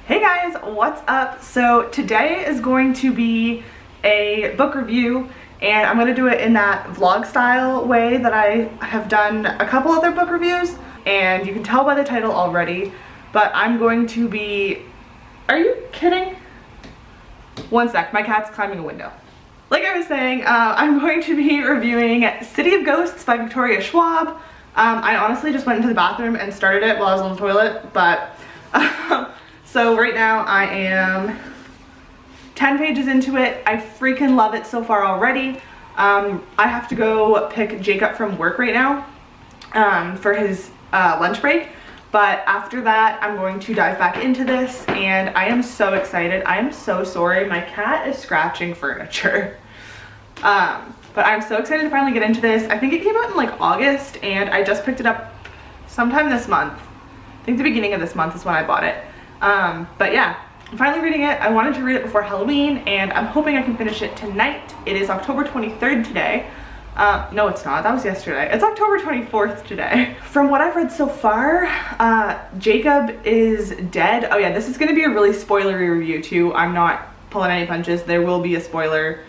Hey guys, what's up? So today is going to be a book review, and I'm going to do it in that vlog style way that I have done a couple other book reviews, and you can tell by the title already, but I'm going to be... Are you kidding? One sec, my cat's climbing a window. Like I was saying, I'm going to be reviewing City of Ghosts by Victoria Schwab. I honestly just went into the bathroom and started it while I was on the toilet, but... So right now I am 10 pages into it. I freaking love it so far already. I have to go pick Jake up from work right now for his lunch break. But after that, I'm going to dive back into this, and I am so excited. I am so sorry. My cat is scratching furniture. But I'm so excited to finally get into this. I think it came out in like August, and I just picked it up sometime this month. I think the beginning of this month is when I bought it. But yeah, I'm finally reading it. I wanted to read it before Halloween, and I'm hoping I can finish it tonight. It is October 23rd today. No, it's not. That was yesterday. It's October 24th today. From what I've read so far, Jacob is dead. Oh yeah, this is going to be a really spoilery review too. I'm not pulling any punches. There will be a spoiler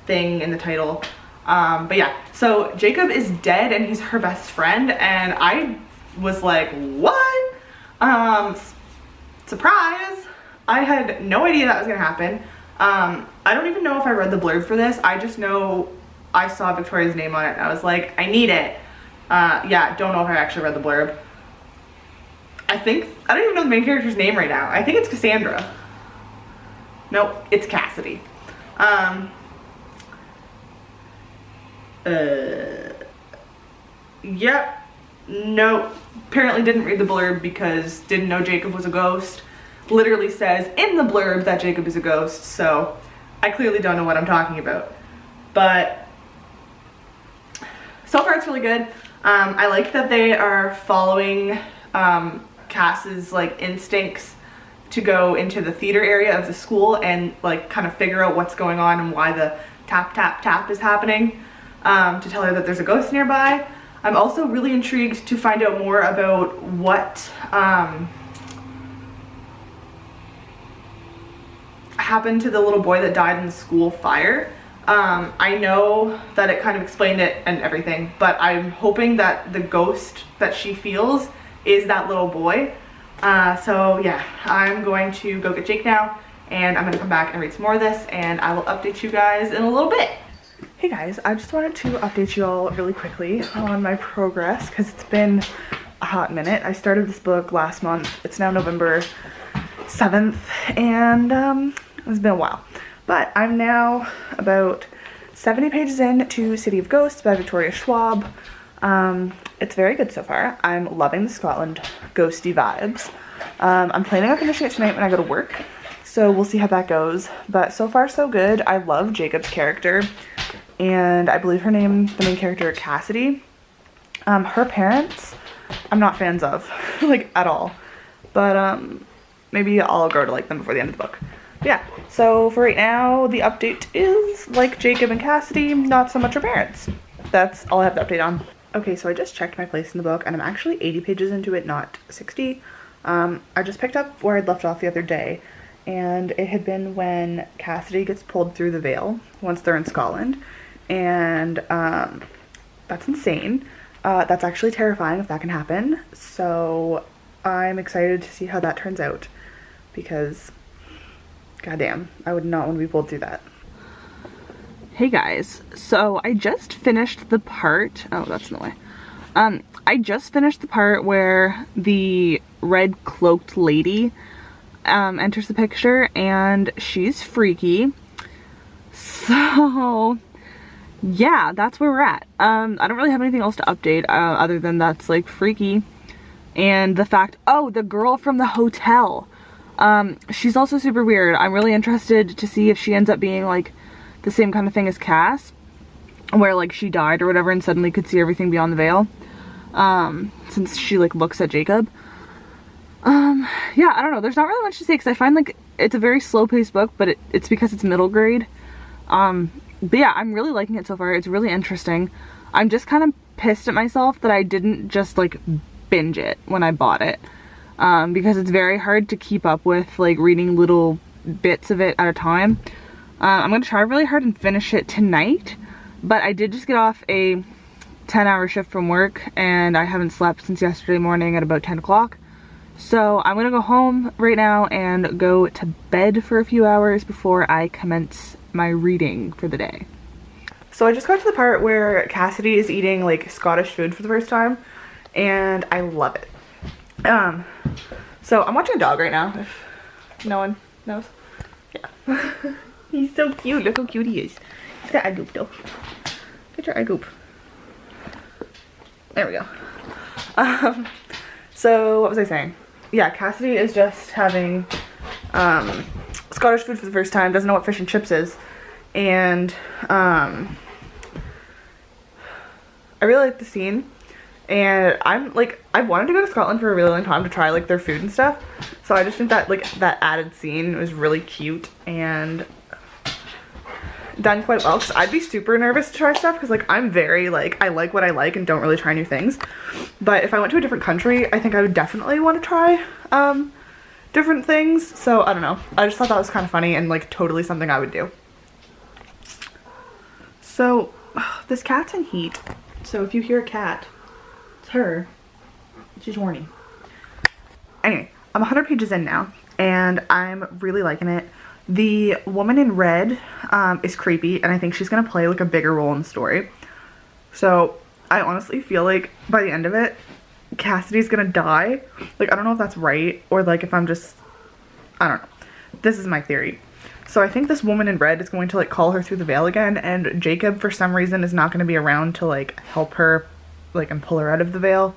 thing in the title. But yeah, so Jacob is dead and he's her best friend, and I was like, what? Surprise! I had no idea that was gonna happen. I don't even know if I read the blurb for this. I just know I saw Victoria's name on it and I was like, I need it. Yeah, don't know if I actually read the blurb. I don't even know the main character's name right now. I think it's Cassandra. Nope, it's Cassidy. Yep. No, apparently didn't read the blurb because didn't know Jacob was a ghost. Literally says in the blurb that Jacob is a ghost, so I clearly don't know what I'm talking about. But so far it's really good. I like that they are following Cass's like instincts to go into the theater area of the school and like kind of figure out what's going on and why the tap tap tap is happening, to tell her that there's a ghost nearby. I'm also really intrigued to find out more about what happened to the little boy that died in the school fire. I know that it kind of explained it and everything, but I'm hoping that the ghost that she feels is that little boy. So yeah, I'm going to go get Jake now, and I'm gonna come back and read some more of this, and I will update you guys in a little bit. Hey guys, I just wanted to update you all really quickly on my progress because it's been a hot minute. I started this book last month. It's now November 7th, and it's been a while. But I'm now about 70 pages in to City of Ghosts by Victoria Schwab. It's very good so far. I'm loving the Scotland ghosty vibes. I'm planning on finishing it tonight when I go to work, so we'll see how that goes. But so far so good. I love Jacob's character, and I believe the main character, Cassidy. Her parents, I'm not fans of, like, at all. But maybe I'll grow to like them before the end of the book. But yeah, so for right now, the update is like Jacob and Cassidy, not so much her parents. That's all I have to update on. Okay, so I just checked my place in the book, and I'm actually 80 pages into it, not 60. I just picked up where I'd left off the other day, and it had been when Cassidy gets pulled through the veil once they're in Scotland, and that's insane. That's actually terrifying if that can happen, so I'm excited to see how that turns out, because goddamn, I would not want to be pulled through that. Hey guys, so I just finished the part, oh that's in the way, I just finished the part where the red cloaked lady enters the picture, and she's freaky. So yeah, that's where we're at. I don't really have anything else to update other than that's like freaky, and the fact, oh, the girl from the hotel, she's also super weird. I'm really interested to see if she ends up being like the same kind of thing as Cass, where like she died or whatever and suddenly could see everything beyond the veil, since she like looks at Jacob. Yeah, I don't know, there's not really much to say because I find like it's a very slow paced book, but it's because it's middle grade. But yeah, I'm really liking it so far. It's really interesting. I'm just kind of pissed at myself that I didn't just like binge it when I bought it. because it's very hard to keep up with, like reading little bits of it at a time. I'm gonna try really hard and finish it tonight, but I did just get off a 10-hour shift from work and I haven't slept since yesterday morning at about 10 o'clock. So I'm gonna go home right now and go to bed for a few hours before I commence my reading for the day. So I just got to the part where Cassidy is eating like Scottish food for the first time and I love it. So I'm watching a dog right now, if no one knows. Yeah. He's so cute. Look how cute he is. He's got eye goop though. Get your eye goop. There we go. So what was I saying? Yeah, Cassidy is just having Scottish food for the first time, doesn't know what fish and chips is, and I really like the scene, and I'm like, I've wanted to go to Scotland for a really long time to try like their food and stuff, so I just think that like that added scene was really cute and done quite well, because I'd be super nervous to try stuff because like I'm very like, I like what I like and don't really try new things, but if I went to a different country I think I would definitely want to try different things. So I don't know, I just thought that was kind of funny and like totally something I would do. So this cat's in heat, so if you hear a cat, it's her. She's horny. Anyway, I'm 100 pages in now and I'm really liking it. The woman in red is creepy and I think she's gonna play like a bigger role in the story. So I honestly feel like by the end of it, Cassidy's gonna die. Like I don't know if that's right or like if I'm just, I don't know. This is my theory. So I think this woman in red is going to like call her through the veil again, and Jacob for some reason is not gonna be around to like help her like and pull her out of the veil.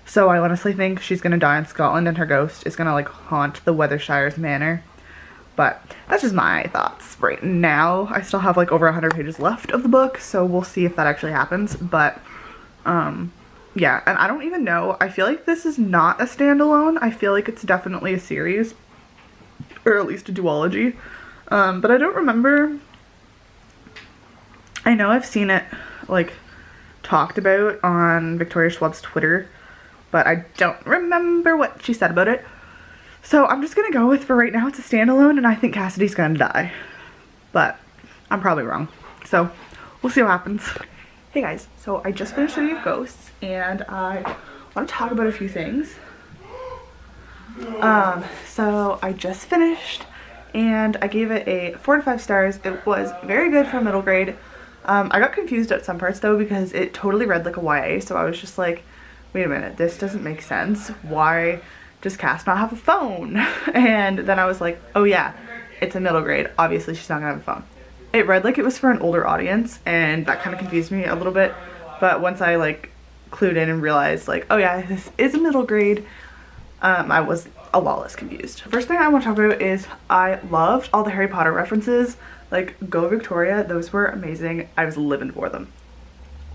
So I honestly think she's gonna die in Scotland and her ghost is gonna like haunt the Weathershire's manor. But that's just my thoughts right now. I still have like over 100 pages left of the book, so we'll see if that actually happens. But yeah, and I don't even know, I feel like this is not a standalone. I feel like it's definitely a series, or at least a duology, but I don't remember. I know I've seen it like talked about on Victoria Schwab's Twitter, but I don't remember what she said about it. So I'm just gonna go with, for right now, it's a standalone and I think Cassidy's gonna die. But I'm probably wrong. So we'll see what happens. Hey guys, so I just finished City of Ghosts and I want to talk about a few things. So I just finished and I gave it a 4 to 5 stars. It was very good for middle grade. I got confused at some parts though because it totally read like a YA, so I was just like, wait a minute, this doesn't make sense. Why does Cass not have a phone? And then I was like, oh yeah, it's a middle grade. Obviously she's not gonna have a phone. It read like it was for an older audience and that kind of confused me a little bit. But once I like clued in and realized like, oh yeah, this is a middle grade, I was a lot less confused. First thing I want to talk about is I loved all the Harry Potter references. Like, go Victoria, those were amazing. I was living for them.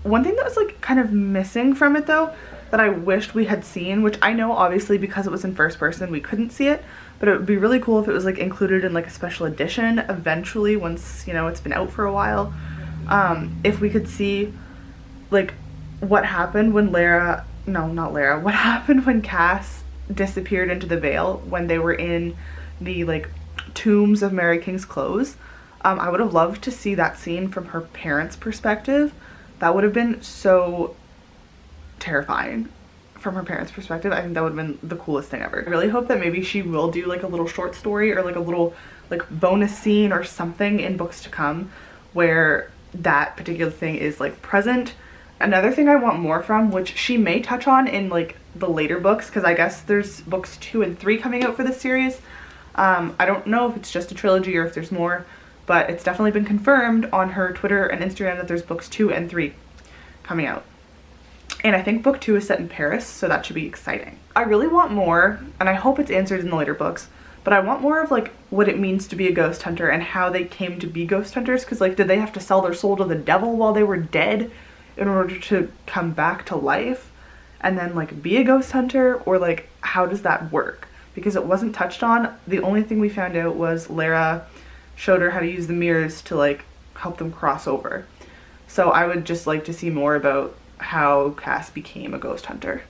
One thing that was like kind of missing from it though, that I wished we had seen, which I know obviously because it was in first person we couldn't see it, but it would be really cool if it was like included in like a special edition eventually once, you know, it's been out for a while. If we could see like what happened when what happened when Cass disappeared into the veil when they were in the like tombs of Mary King's clothes. I would have loved to see that scene from her parents' perspective. That would have been so terrifying from her parents' perspective. I think that would have been the coolest thing ever. I really hope that maybe she will do like a little short story or like a little like bonus scene or something in books to come where that particular thing is like present. Another thing I want more from, which she may touch on in like the later books, because I guess there's books 2 and 3 coming out for this series. I don't know if it's just a trilogy or if there's more, but it's definitely been confirmed on her Twitter and Instagram that there's books 2 and 3 coming out. And I think book 2 is set in Paris, so that should be exciting. I really want more, and I hope it's answered in the later books, but I want more of like what it means to be a ghost hunter and how they came to be ghost hunters, because like did they have to sell their soul to the devil while they were dead in order to come back to life and then like be a ghost hunter, or like how does that work? Because it wasn't touched on. The only thing we found out was Lara showed her how to use the mirrors to like help them cross over. So I would just like to see more about how Cass became a ghost hunter.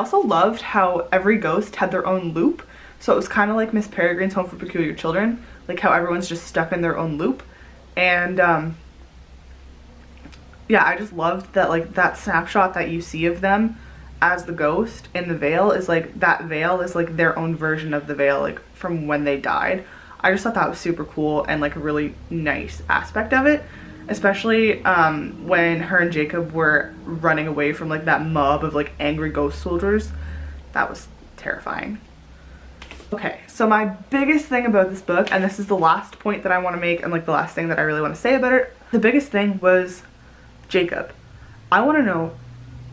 Also loved how every ghost had their own loop. So it was kind of like Miss Peregrine's Home for Peculiar Children, like how everyone's just stuck in their own loop. And yeah, I just loved that, like, that snapshot that you see of them as the ghost in the veil is like, that veil is like their own version of the veil, like from when they died. I just thought that was super cool and like a really nice aspect of it, especially when her and Jacob were running away from like that mob of like angry ghost soldiers. That was terrifying. Okay, so my biggest thing about this book, and this is the last point that I want to make and like the last thing that I really want to say about it, the biggest thing was Jacob. I want to know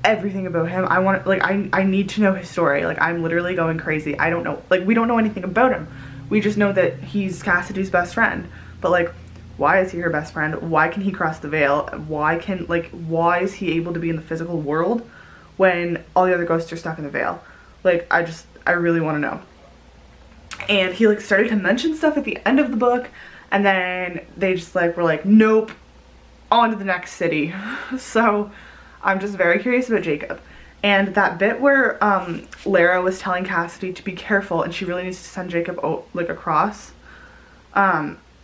everything about him. I want, like, I need to know his story. Like, I'm literally going crazy. I don't know, like, we don't know anything about him. We just know that he's Cassidy's best friend, but like, why is he her best friend? Why can he cross the veil? Why is he able to be in the physical world when all the other ghosts are stuck in the veil? Like, I really want to know. And he like started to mention stuff at the end of the book, and then they just like were like, nope, on to the next city. So I'm just very curious about Jacob. And that bit where Lara was telling Cassidy to be careful and she really needs to send Jacob like across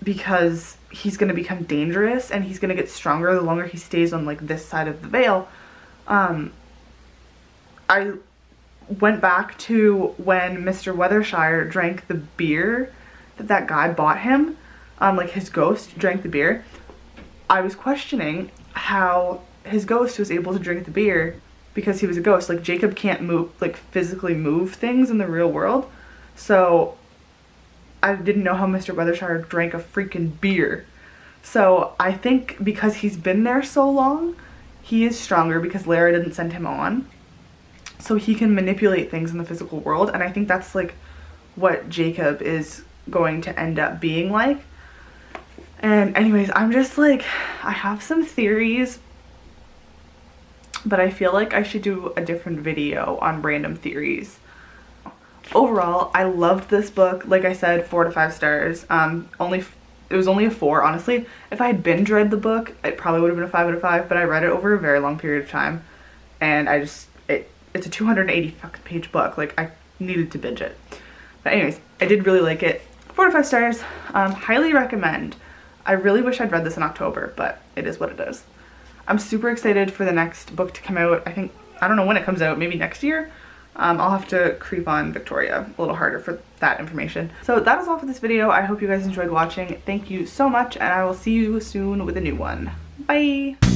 because he's going to become dangerous and he's going to get stronger the longer he stays on like this side of the veil. I went back to when Mr. Weathershire drank the beer that guy bought him, like his ghost drank the beer. I was questioning how his ghost was able to drink the beer because he was a ghost. Like, Jacob can't move, like physically move things in the real world. So I didn't know how Mr. Weathershire drank a freaking beer. So I think because he's been there so long, he is stronger because Lara didn't send him on. So he can manipulate things in the physical world. And I think that's like what Jacob is going to end up being like. And anyways, I'm just like, I have some theories, but I feel like I should do a different video on random theories. Overall, I loved this book. Like I said, 4 to 5 stars. It was only a 4, honestly. If I had binge read the book, it probably would have been a 5 out of 5, but I read it over a very long period of time. And it's a 280 fucking page book. Like, I needed to binge it. But anyways, I did really like it. 4 to 5 stars. Highly recommend. I really wish I'd read this in October, but it is what it is. I'm super excited for the next book to come out. I don't know when it comes out, maybe next year. I'll have to creep on Victoria a little harder for that information. So that is all for this video. I hope you guys enjoyed watching. Thank you so much, and I will see you soon with a new one. Bye!